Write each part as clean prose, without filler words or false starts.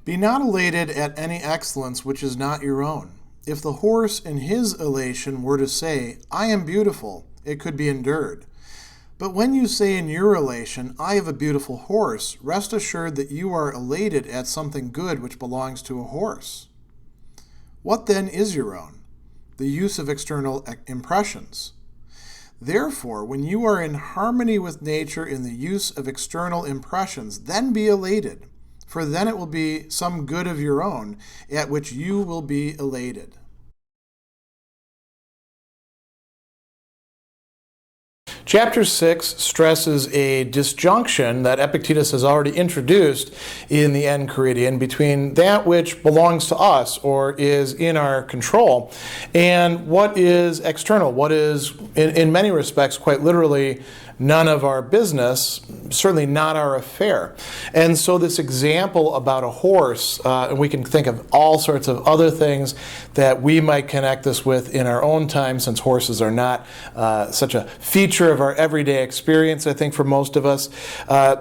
Be not elated at any excellence which is not your own. If the horse in his elation were to say, I am beautiful, it could be endured. But when you say in your elation, I have a beautiful horse, rest assured that you are elated at something good which belongs to a horse. What then is your own? The use of external impressions. Therefore, when you are in harmony with nature in the use of external impressions, then be elated, for then it will be some good of your own, at which you will be elated. Chapter 6 stresses a disjunction that Epictetus has already introduced in the Enchiridion between that which belongs to us or is in our control and what is external, what is, in many respects, quite literally, none of our business, certainly not our affair. And so this example about a horse, and we can think of all sorts of other things that we might connect this with in our own time, since horses are not such a feature of our everyday experience, I think, for most of us,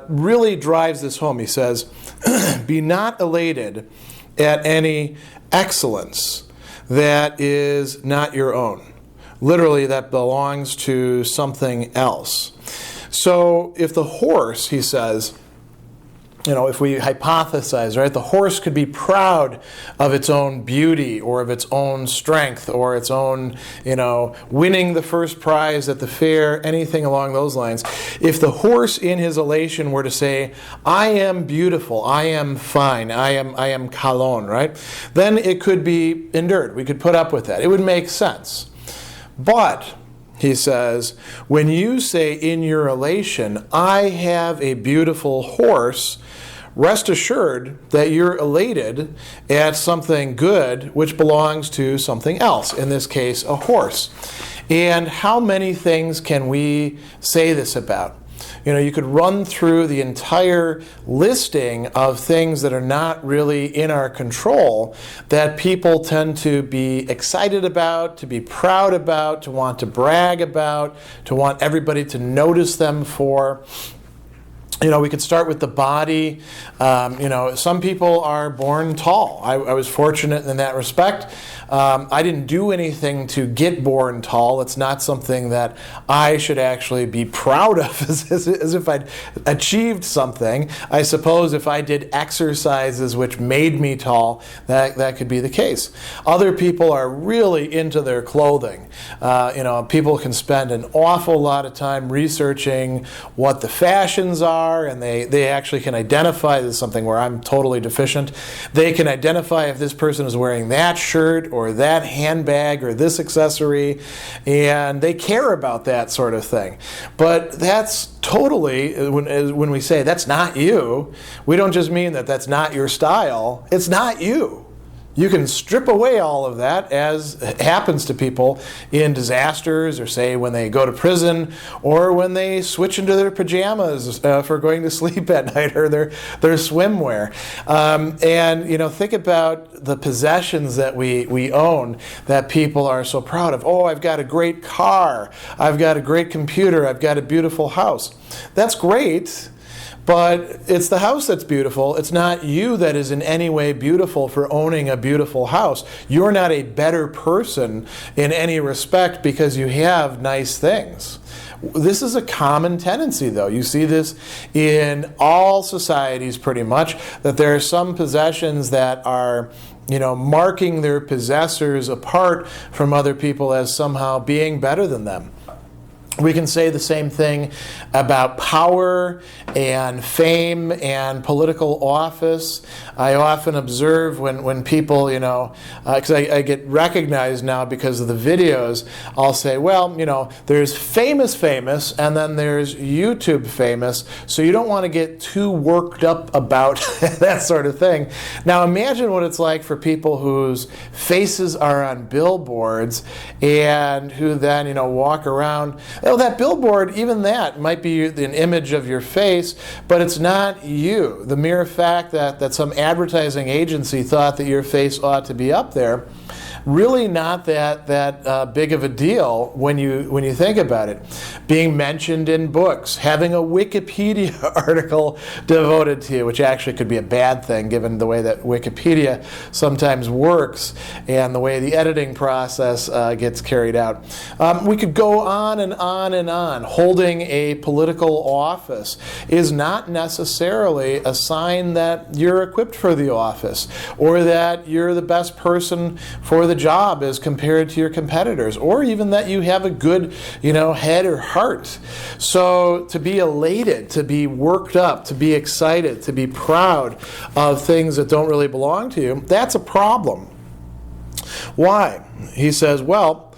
really drives this home. He says, be not elated at any excellence that is not your own. Literally, that belongs to something else. So if the horse, he says, if we hypothesize, right, the horse could be proud of its own beauty or of its own strength or its own, winning the first prize at the fair, anything along those lines. If the horse in his elation were to say, I am beautiful, I am fine, I am kalon, right, then it could be endured. We could put up with that. It would make sense. But, he says, when you say in your elation, I have a beautiful horse, rest assured that you're elated at something good which belongs to something else, in this case, a horse. And how many things can we say this about? You could run through the entire listing of things that are not really in our control that people tend to be excited about, to be proud about, to want to brag about, to want everybody to notice them for. We could start with the body. Some people are born tall. I was fortunate in that respect. I didn't do anything to get born tall. It's not something that I should actually be proud of as if I'd achieved something. I suppose if I did exercises which made me tall, that could be the case. Other people are really into their clothing. People can spend an awful lot of time researching what the fashions are, and they actually can identify, this is something where I'm totally deficient, they can identify if this person is wearing that shirt or that handbag or this accessory, and they care about that sort of thing. But that's totally, when we say that's not you, we don't just mean that that's not your style, it's not you. You can strip away all of that, as happens to people in disasters, or say when they go to prison, or when they switch into their pajamas for going to sleep at night, or their swimwear. And think about the possessions that we own that people are so proud of. Oh, I've got a great car, I've got a great computer, I've got a beautiful house. That's great. But it's the house that's beautiful. It's not you that is in any way beautiful for owning a beautiful house. You're not a better person in any respect because you have nice things. This is a common tendency, though. You see this in all societies pretty much, that there are some possessions that are marking their possessors apart from other people as somehow being better than them. We can say the same thing about power and fame and political office. I often observe when people, because I get recognized now because of the videos, I'll say, well, there's famous, and then there's YouTube famous, so you don't want to get too worked up about that sort of thing. Now imagine what it's like for people whose faces are on billboards and who then, walk around. Though that billboard, even that, might be an image of your face, but it's not you. The mere fact that some advertising agency thought that your face ought to be up there, really not that big of a deal when you think about it. Being mentioned in books, having a Wikipedia article devoted to you, which actually could be a bad thing given the way that Wikipedia sometimes works and the way the editing process gets carried out. We could go on and on and on. Holding a political office is not necessarily a sign that you're equipped for the office or that you're the best person for the job as compared to your competitors, or even that you have a good, head or heart. So to be elated, to be worked up, to be excited, to be proud of things that don't really belong to you, that's a problem. Why? He says, well,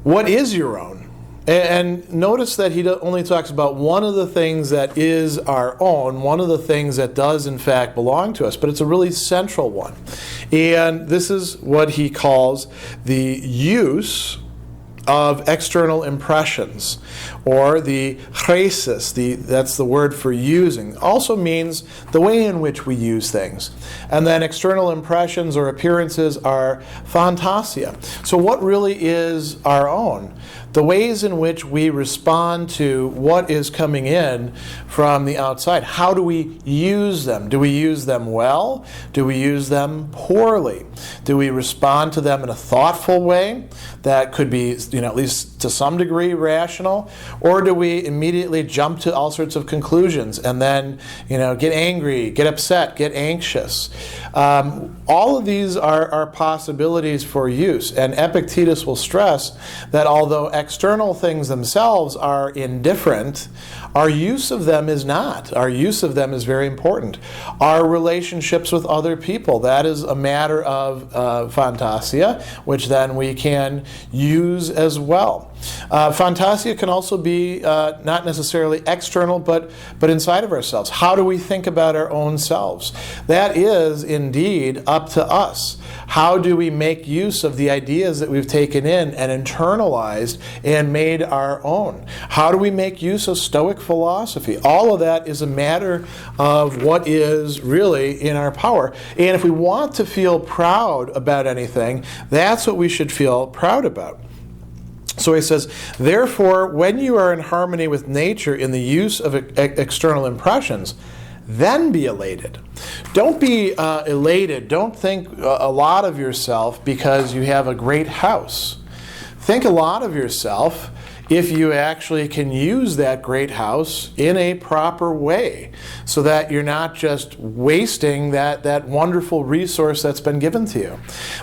what is your own? And notice that he only talks about one of the things that is our own, one of the things that does in fact belong to us, but it's a really central one. And this is what he calls the use of external impressions, or the chresis, that's the word for using, also means the way in which we use things. And then external impressions or appearances are fantasia. So what really is our own? The ways in which we respond to what is coming in from the outside. How do we use them? Do we use them well? Do we use them poorly? Do we respond to them in a thoughtful way that could be, at least to some degree, rational? Or do we immediately jump to all sorts of conclusions and then, get angry, get upset, get anxious? All of these are possibilities for use. And Epictetus will stress that although external things themselves are indifferent, our use of them is not. Our use of them is very important. Our relationships with other people, that is a matter of fantasia, which then we can use as well. Fantasia can also be not necessarily external, but inside of ourselves. How do we think about our own selves? That is indeed up to us. How do we make use of the ideas that we've taken in and internalized and made our own? How do we make use of Stoic philosophy? All of that is a matter of what is really in our power. And if we want to feel proud about anything, that's what we should feel proud about. So he says, therefore, when you are in harmony with nature in the use of external impressions, then be elated. Don't be elated. Don't think a lot of yourself because you have a great house. Think a lot of yourself if you actually can use that great house in a proper way so that you're not just wasting that wonderful resource that's been given to you.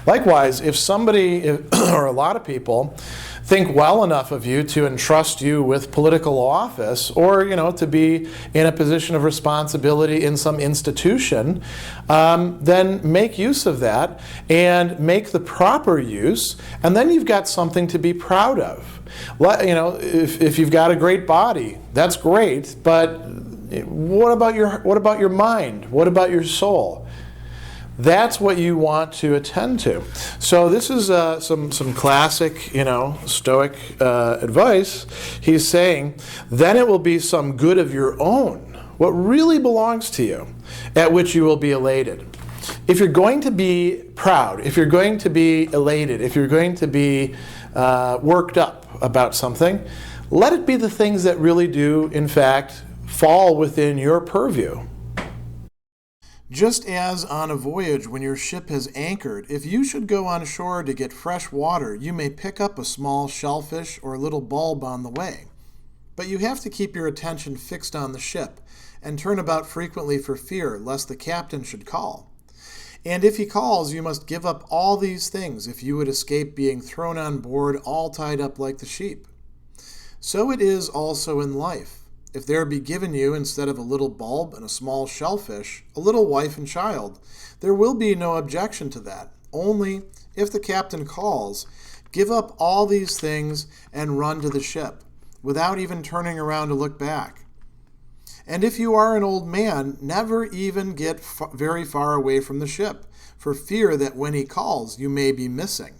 Likewise, if somebody or a lot of people think well enough of you to entrust you with political office or, to be in a position of responsibility in some institution, then make use of that and make the proper use, and then you've got something to be proud of. If you've got a great body, that's great, but what about your mind? What about your soul? That's what you want to attend to. So this is some classic, Stoic advice. He's saying, then it will be some good of your own, what really belongs to you, at which you will be elated. If you're going to be proud, if you're going to be elated, if you're going to be worked up about something, let it be the things that really do, in fact, fall within your purview. Just as on a voyage when your ship has anchored, if you should go on shore to get fresh water, you may pick up a small shellfish or a little bulb on the way. But you have to keep your attention fixed on the ship and turn about frequently for fear lest the captain should call. And if he calls, you must give up all these things if you would escape being thrown on board all tied up like the sheep. So it is also in life. If there be given you, instead of a little bulb and a small shellfish, a little wife and child, there will be no objection to that. Only, if the captain calls, give up all these things and run to the ship, without even turning around to look back. And if you are an old man, never even get very far away from the ship, for fear that when he calls, you may be missing.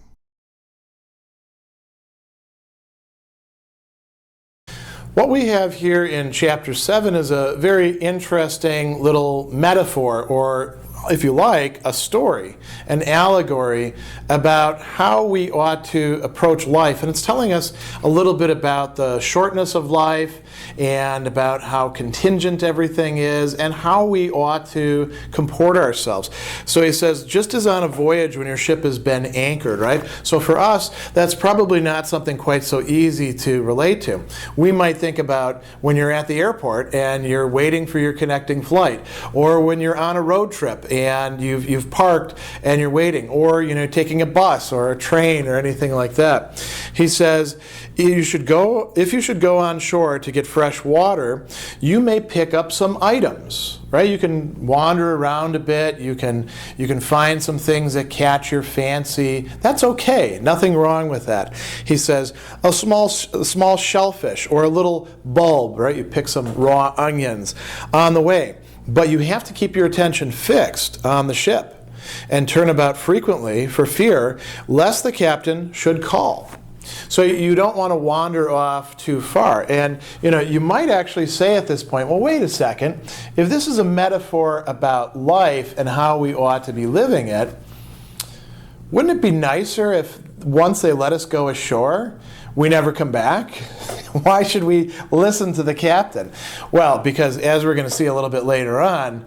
What we have here in chapter 7 is a very interesting little metaphor, or if you like, a story, an allegory about how we ought to approach life. And it's telling us a little bit about the shortness of life and about how contingent everything is and how we ought to comport ourselves. So he says, just as on a voyage when your ship has been anchored, right? So for us, that's probably not something quite so easy to relate to. We might think about when you're at the airport and you're waiting for your connecting flight, or when you're on a road trip and you've parked and you're waiting, or taking a bus or a train or anything like that. He says, if you should go on shore to get fresh water, you may pick up some items, right? You can wander around a bit, you can find some things that catch your fancy. That's okay, nothing wrong with that. He says, a small shellfish or a little bulb, right? You pick some raw onions on the way. But you have to keep your attention fixed on the ship and turn about frequently for fear lest the captain should call. So you don't want to wander off too far. And you might actually say at this point, well, wait a second. If this is a metaphor about life and how we ought to be living it, wouldn't it be nicer if once they let us go ashore, we never come back? Why should we listen to the captain? Well, because as we're going to see a little bit later on,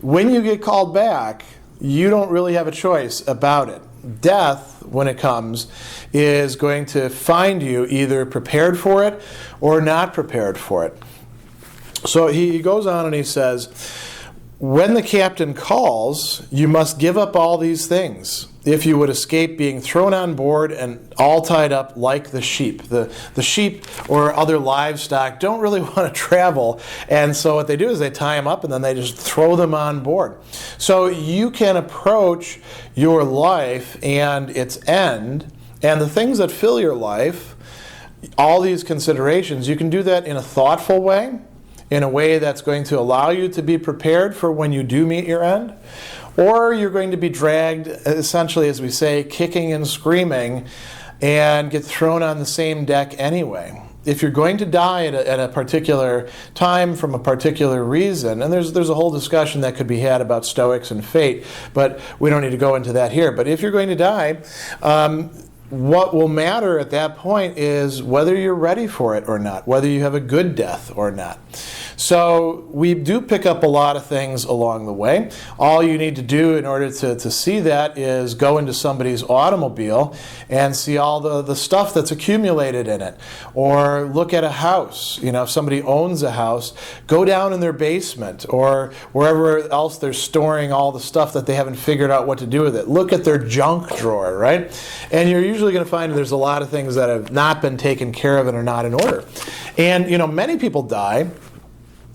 when you get called back, you don't really have a choice about it. Death, when it comes, is going to find you either prepared for it or not prepared for it. So he goes on and he says, when the captain calls, you must give up all these things if you would escape being thrown on board and all tied up like the sheep. The sheep or other livestock don't really want to travel, and so what they do is they tie them up and then they just throw them on board. So you can approach your life and its end and the things that fill your life, all these considerations, you can do that in a thoughtful way, in a way that's going to allow you to be prepared for when you do meet your end. Or you're going to be dragged, essentially, as we say, kicking and screaming, and get thrown on the same deck anyway. If you're going to die at a particular time from a particular reason, and there's a whole discussion that could be had about Stoics and fate, but we don't need to go into that here. But if you're going to die, what will matter at that point is whether you're ready for it or not, whether you have a good death or not. So we do pick up a lot of things along the way. All you need to do in order to see that is go into somebody's automobile and see all the stuff that's accumulated in it. Or look at a house. If somebody owns a house, go down in their basement or wherever else they're storing all the stuff that they haven't figured out what to do with it. Look at their junk drawer, right? And you're usually going to find there's a lot of things that have not been taken care of and are not in order. And, many people die.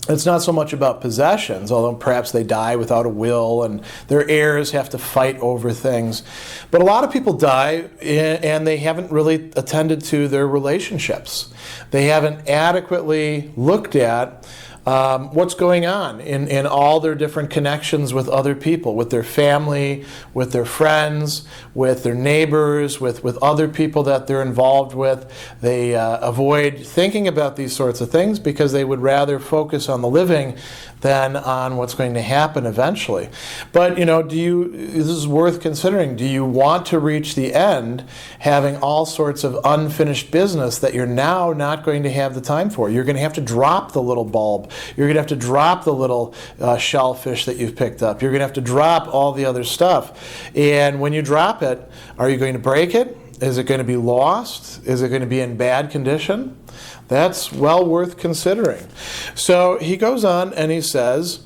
It's not so much about possessions, although perhaps they die without a will and their heirs have to fight over things. But a lot of people die and they haven't really attended to their relationships. They haven't adequately looked at what's going on in all their different connections with other people, with their family, with their friends, with their neighbors, with other people that they're involved with. They avoid thinking about these sorts of things because they would rather focus on the living than on what's going to happen eventually. But, this is worth considering. Do you want to reach the end having all sorts of unfinished business that you're now not going to have the time for? You're going to have to drop the little bulb. You're going to have to drop the little shellfish that you've picked up. You're going to have to drop all the other stuff. And when you drop it, are you going to break it? Is it going to be lost? Is it going to be in bad condition? That's well worth considering. So he goes on and he says,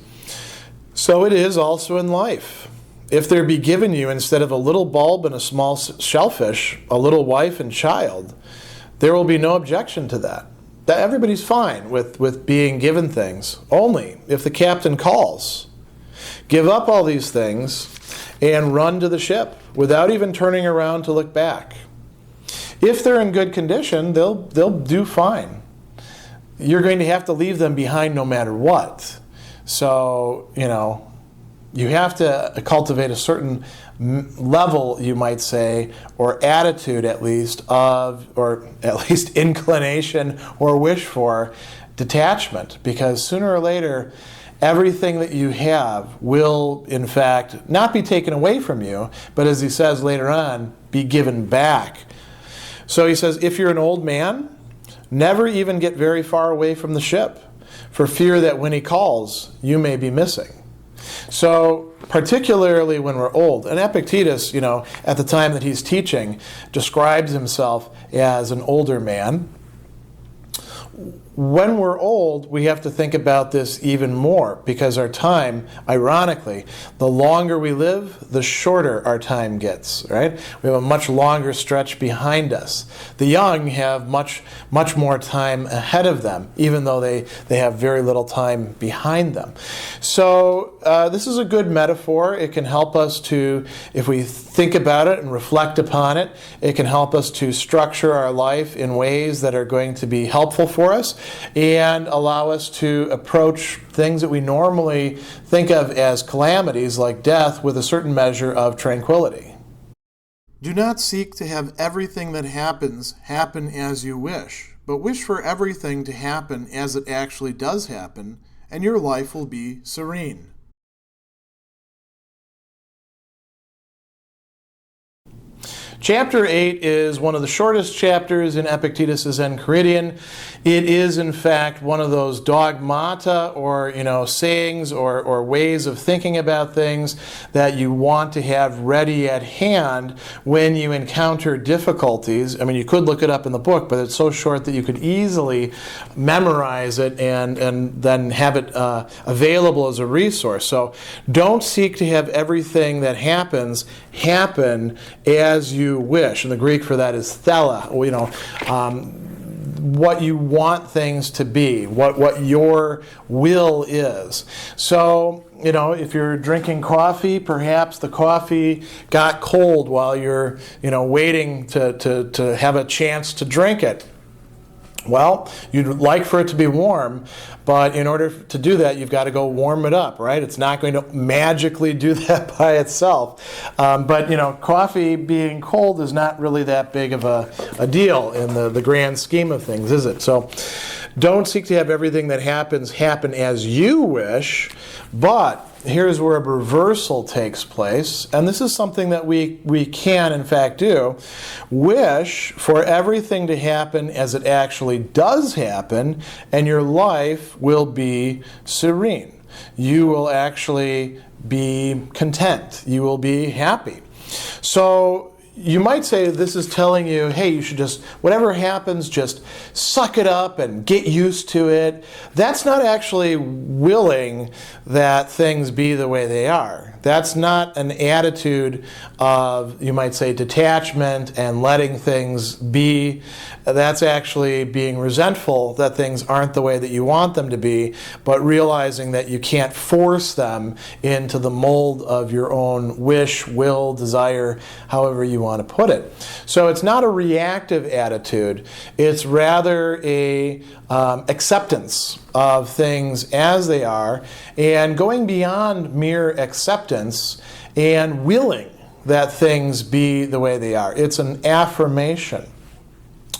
so it is also in life. If there be given you, instead of a little bulb and a small shellfish, a little wife and child, there will be no objection to that. That everybody's fine with being given things, only if the captain calls. Give up all these things and run to the ship without even turning around to look back. If they're in good condition, they'll do fine. You're going to have to leave them behind no matter what. So, You have to cultivate a certain level, you might say, or attitude at least of, or at least inclination or wish for detachment, because sooner or later everything that you have will in fact not be taken away from you, but as he says later on, be given back. So he says, if you're an old man, never even get very far away from the ship, for fear that when he calls, you may be missing. So particularly when we're old, and Epictetus, at the time that he's teaching, describes himself as an older man. When we're old, we have to think about this even more, because our time, ironically, the longer we live, the shorter our time gets, right? We have a much longer stretch behind us. The young have much more time ahead of them, even though they have very little time behind them. So this is a good metaphor. It can help us to, if we think about it and reflect upon it, it can help us to structure our life in ways that are going to be helpful for us and allow us to approach things that we normally think of as calamities, like death, with a certain measure of tranquility. Do not seek to have everything that happens happen as you wish, but wish for everything to happen as it actually does happen, and your life will be serene. Chapter 8 is one of the shortest chapters in Epictetus' Enchiridion. It is, in fact, one of those dogmata or, sayings or ways of thinking about things that you want to have ready at hand when you encounter difficulties. I mean, you could look it up in the book, but it's so short that you could easily memorize it and then have it available as a resource. So don't seek to have everything that happens happen as you wish. And the Greek for that is thela, what you want things to be, what your will is. So, if you're drinking coffee, perhaps the coffee got cold while you're, waiting to have a chance to drink it. Well, you'd like for it to be warm, but in order to do that, you've got to go warm it up, right? It's not going to magically do that by itself. But coffee being cold is not really that big of a deal in the grand scheme of things, is it? So don't seek to have everything that happens happen as you wish, but here's where a reversal takes place, and this is something that we can, in fact, do. Wish for everything to happen as it actually does happen, and your life will be serene. You will actually be content. You will be happy. So you might say this is telling you, hey, you should just, whatever happens, just suck it up and get used to it. That's not actually willing that things be the way they are. That's not an attitude of, you might say, detachment and letting things be. That's actually being resentful that things aren't the way that you want them to be, but realizing that you can't force them into the mold of your own wish, will, desire, however you want to put it. So it's not a reactive attitude. It's rather a acceptance of things as they are, and going beyond mere acceptance and willing that things be the way they are. It's an affirmation.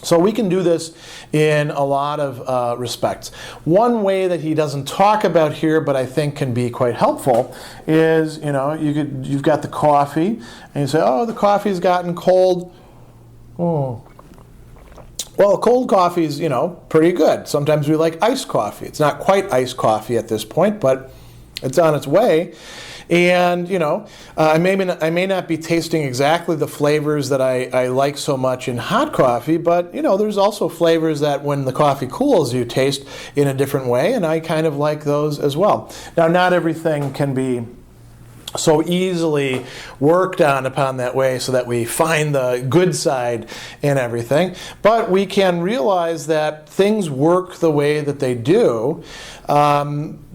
So we can do this in a lot of respects. One way that he doesn't talk about here, but I think can be quite helpful, is you've got the coffee, and you say, oh, the coffee's gotten cold. Oh. Well, cold coffee is, pretty good. Sometimes we like iced coffee. It's not quite iced coffee at this point, but it's on its way. And, I may not be tasting exactly the flavors that I like so much in hot coffee, but, there's also flavors that when the coffee cools you taste in a different way, and I kind of like those as well. Now, not everything can be so easily worked on upon that way so that we find the good side in everything. But we can realize that things work the way that they do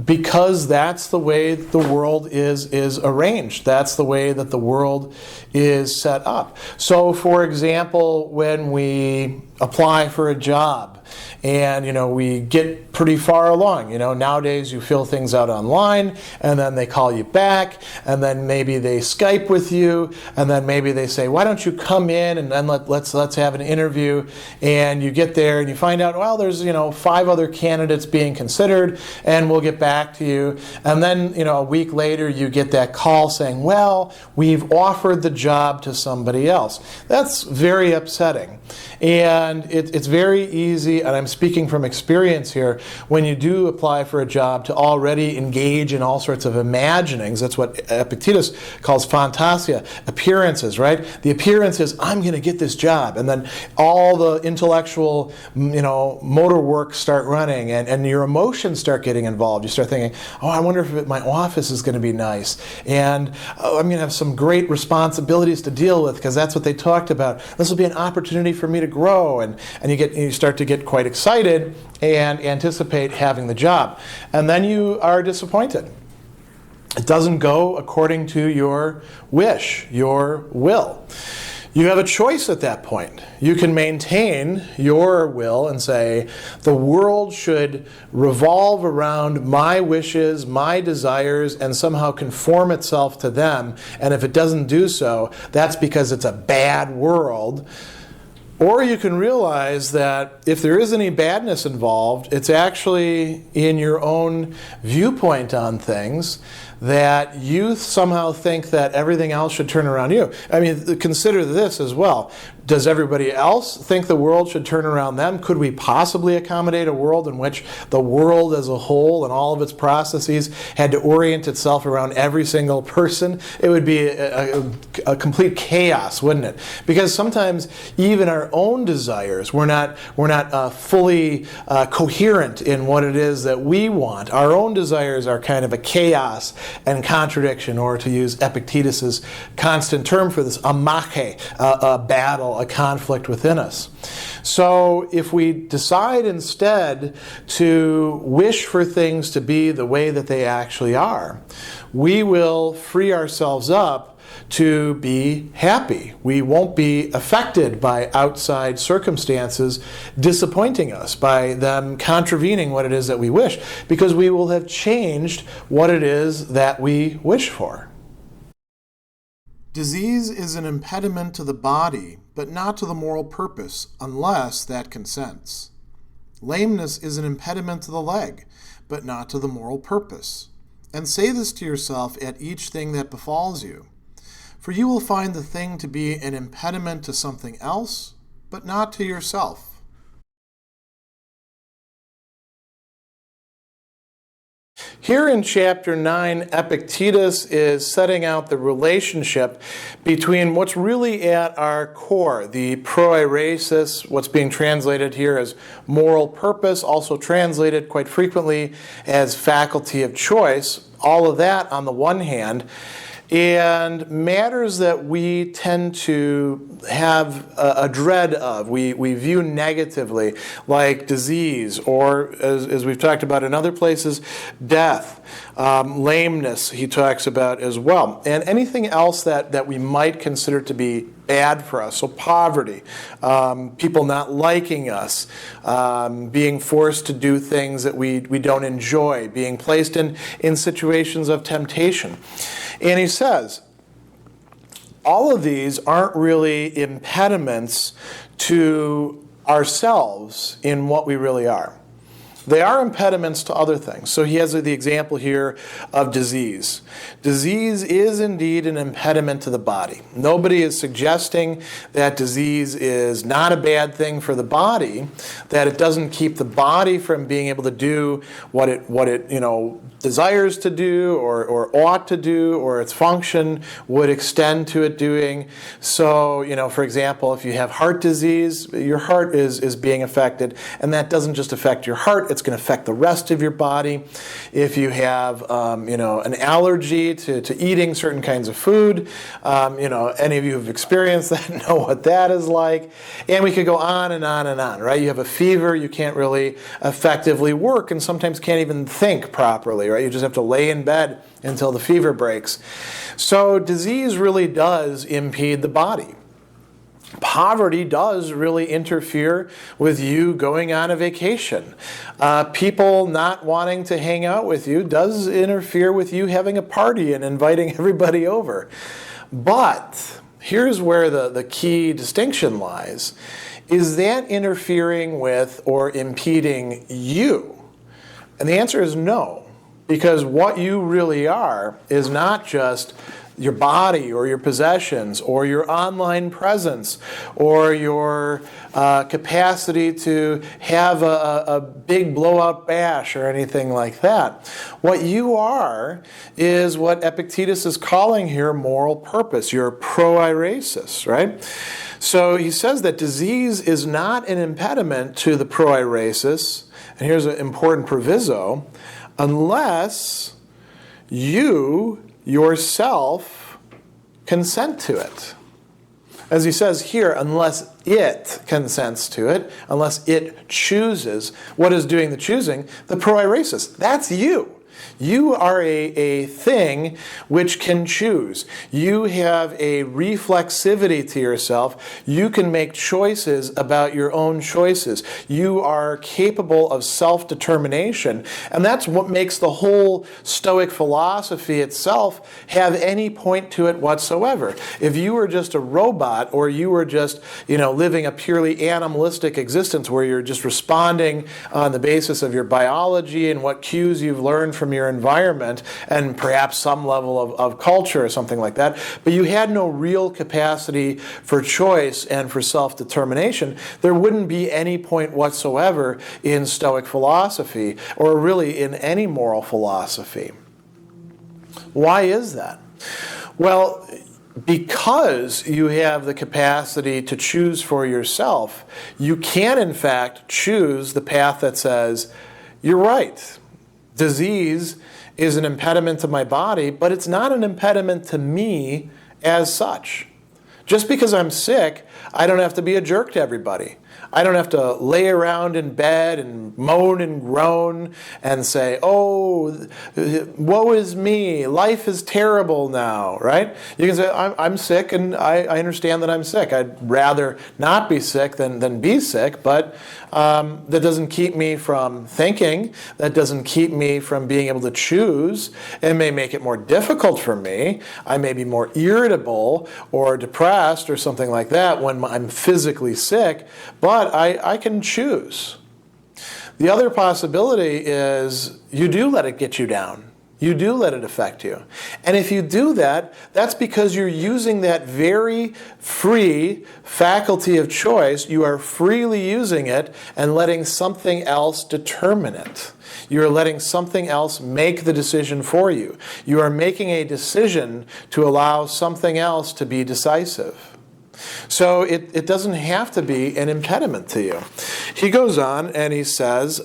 because that's the way the world is arranged. That's the way that the world is set up. So, for example, when we apply for a job, And, we get pretty far along. Nowadays you fill things out online, and then they call you back, and then maybe they Skype with you, and then maybe they say, why don't you come in, and then let's have an interview. And you get there and you find out, well, there's 5 other candidates being considered, and we'll get back to you. And then a week later you get that call saying, well, we've offered the job to somebody else. That's very upsetting. And it's very easy, and I'm speaking from experience here, when you do apply for a job to already engage in all sorts of imaginings. That's what Epictetus calls fantasia, appearances, right? The appearance is, I'm going to get this job. And then all the intellectual, motor work start running, and your emotions start getting involved. You start thinking, oh, I wonder if my office is going to be nice. And I'm going to have some great responsibilities to deal with because that's what they talked about. This will be an opportunity for me to grow. And you start to get quite excited and anticipate having the job. And then you are disappointed. It doesn't go according to your wish, your will. You have a choice at that point. You can maintain your will and say, the world should revolve around my wishes, my desires, and somehow conform itself to them. And if it doesn't do so, that's because it's a bad world. Or you can realize that if there is any badness involved, it's actually in your own viewpoint on things, that you somehow think that everything else should turn around you. I mean, consider this as well. Does everybody else think the world should turn around them? Could we possibly accommodate a world in which the world as a whole and all of its processes had to orient itself around every single person? It would be a complete chaos, wouldn't it? Because sometimes even our own desires, we're not fully coherent in what it is that we want. Our own desires are kind of a chaos and contradiction, or to use Epictetus's constant term for this, a mache, a battle, a conflict within us. So if we decide instead to wish for things to be the way that they actually are, we will free ourselves up to be happy. We won't be affected by outside circumstances disappointing us, by them contravening what it is that we wish, because we will have changed what it is that we wish for. Disease is an impediment to the body, but not to the moral purpose, unless that consents. Lameness is an impediment to the leg, but not to the moral purpose. And say this to yourself at each thing that befalls you. For you will find the thing to be an impediment to something else, but not to yourself. Here in chapter 9, Epictetus is setting out the relationship between what's really at our core, the proairesis, what's being translated here as moral purpose, also translated quite frequently as faculty of choice, all of that on the one hand, and matters that we tend to have a dread of, we view negatively, like disease, or as we've talked about in other places, death, lameness he talks about as well, and anything else that we might consider to be bad for us. So poverty, people not liking us, being forced to do things that we don't enjoy, being placed in situations of temptation. And he says, all of these aren't really impediments to ourselves in what we really are. They are impediments to other things. So he has the example here of disease. Disease is indeed an impediment to the body. Nobody is suggesting that disease is not a bad thing for the body, that it doesn't keep the body from being able to do what it desires to do or ought to do, or its function would extend to it doing. So, for example, if you have heart disease, your heart is being affected, and that doesn't just affect your heart, it's going to affect the rest of your body. If you have, an allergy to eating certain kinds of food, any of you who've experienced that know what that is like. And we could go on and on and on, right? You have a fever, you can't really effectively work, and sometimes can't even think properly, right? You just have to lay in bed until the fever breaks. So disease really does impede the body. poverty does really interfere with you going on a vacation. People not wanting to hang out with you does interfere with you having a party and inviting everybody over. But here's where the key distinction lies. Is that interfering with or impeding you? And the answer is no. Because what you really are is not just your body or your possessions or your online presence or your capacity to have a big blowout bash or anything like that. What you are is what Epictetus is calling here moral purpose, your proairesis, right? So he says that disease is not an impediment to the proairesis, and here's an important proviso, unless you yourself consent to it. As he says here, unless it consents to it, unless it chooses. What is doing the choosing? The proairesis. That's you. You are a thing which can choose. You have a reflexivity to yourself. You can make choices about your own choices. You are capable of self-determination. And that's what makes the whole Stoic philosophy itself have any point to it whatsoever. If you were just a robot, or you were just, living a purely animalistic existence where you're just responding on the basis of your biology and what cues you've learned from your environment and perhaps some level of culture or something like that, but you had no real capacity for choice and for self-determination, there wouldn't be any point whatsoever in Stoic philosophy or really in any moral philosophy. Why is that? Well, because you have the capacity to choose for yourself, you can in fact choose the path that says, you're right. Disease is an impediment to my body, but it's not an impediment to me as such. Just because I'm sick, I don't have to be a jerk to everybody. I don't have to lay around in bed and moan and groan and say, oh, woe is me, life is terrible now, right? You can say, I'm sick and I understand that I'm sick. I'd rather not be sick than be sick, but that doesn't keep me from thinking. That doesn't keep me from being able to choose. It may make it more difficult for me. I may be more irritable or depressed or something like that when I'm physically sick, but I can choose. The other possibility is you do let it get you down. You do let it affect you. And if you do that, that's because you're using that very free faculty of choice. You are freely using it and letting something else determine it. You are letting something else make the decision for you. You are making a decision to allow something else to be decisive. So it doesn't have to be an impediment to you. He goes on and he says,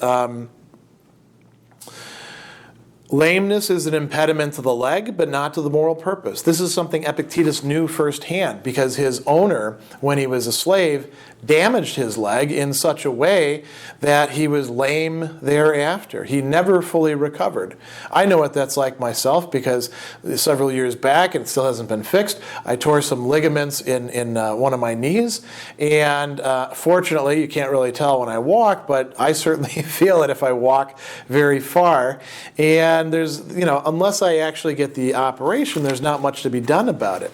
lameness is an impediment to the leg, but not to the moral purpose. This is something Epictetus knew firsthand because his owner, when he was a slave, damaged his leg in such a way that he was lame thereafter. He never fully recovered. I know what that's like myself because several years back, and it still hasn't been fixed, I tore some ligaments in one of my knees. And fortunately, you can't really tell when I walk, but I certainly feel it if I walk very far. And there's, unless I actually get the operation, there's not much to be done about it.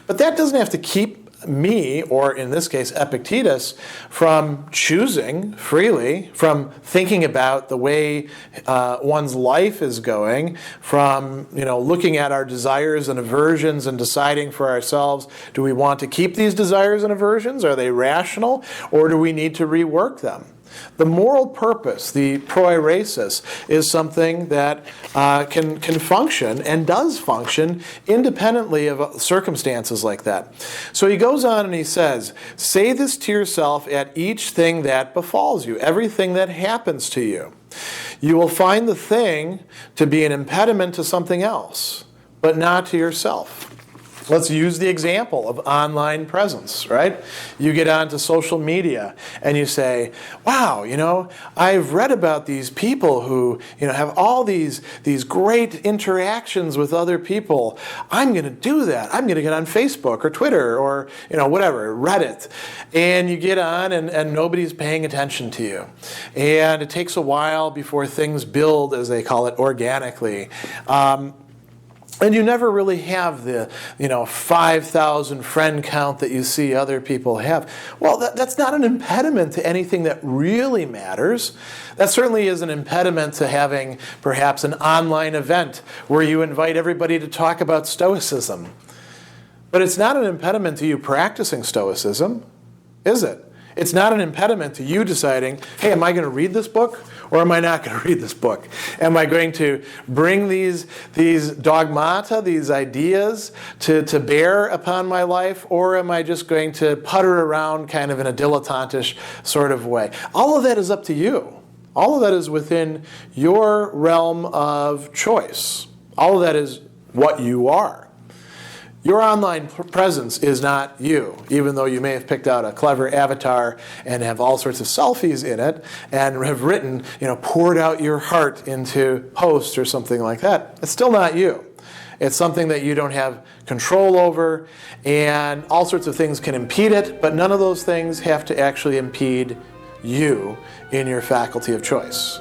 But that doesn't have to keep me, or in this case Epictetus, from choosing freely, from thinking about the way one's life is going, from looking at our desires and aversions and deciding for ourselves, do we want to keep these desires and aversions? Are they rational, or do we need to rework them? The moral purpose, the proairesis, is something that can function and does function independently of circumstances like that. So he goes on and he says, say this to yourself at each thing that befalls you, everything that happens to you. You will find the thing to be an impediment to something else, but not to yourself. Let's use the example of online presence, right? You get onto social media and you say, wow, I've read about these people who, have all these great interactions with other people. I'm going to do that. I'm going to get on Facebook or Twitter or, whatever, Reddit. And you get on and nobody's paying attention to you. And it takes a while before things build, as they call it, organically. And you never really have the, 5,000 friend count that you see other people have. Well, that's not an impediment to anything that really matters. That certainly is an impediment to having perhaps an online event where you invite everybody to talk about Stoicism. But it's not an impediment to you practicing Stoicism, is it? It's not an impediment to you deciding, hey, am I going to read this book or am I not going to read this book? Am I going to bring these dogmata, these ideas to bear upon my life, or am I just going to putter around kind of in a dilettantish sort of way? All of that is up to you. All of that is within your realm of choice. All of that is what you are. Your online presence is not you, even though you may have picked out a clever avatar and have all sorts of selfies in it and have written, poured out your heart into posts or something like that. It's still not you. It's something that you don't have control over, and all sorts of things can impede it, but none of those things have to actually impede you in your faculty of choice.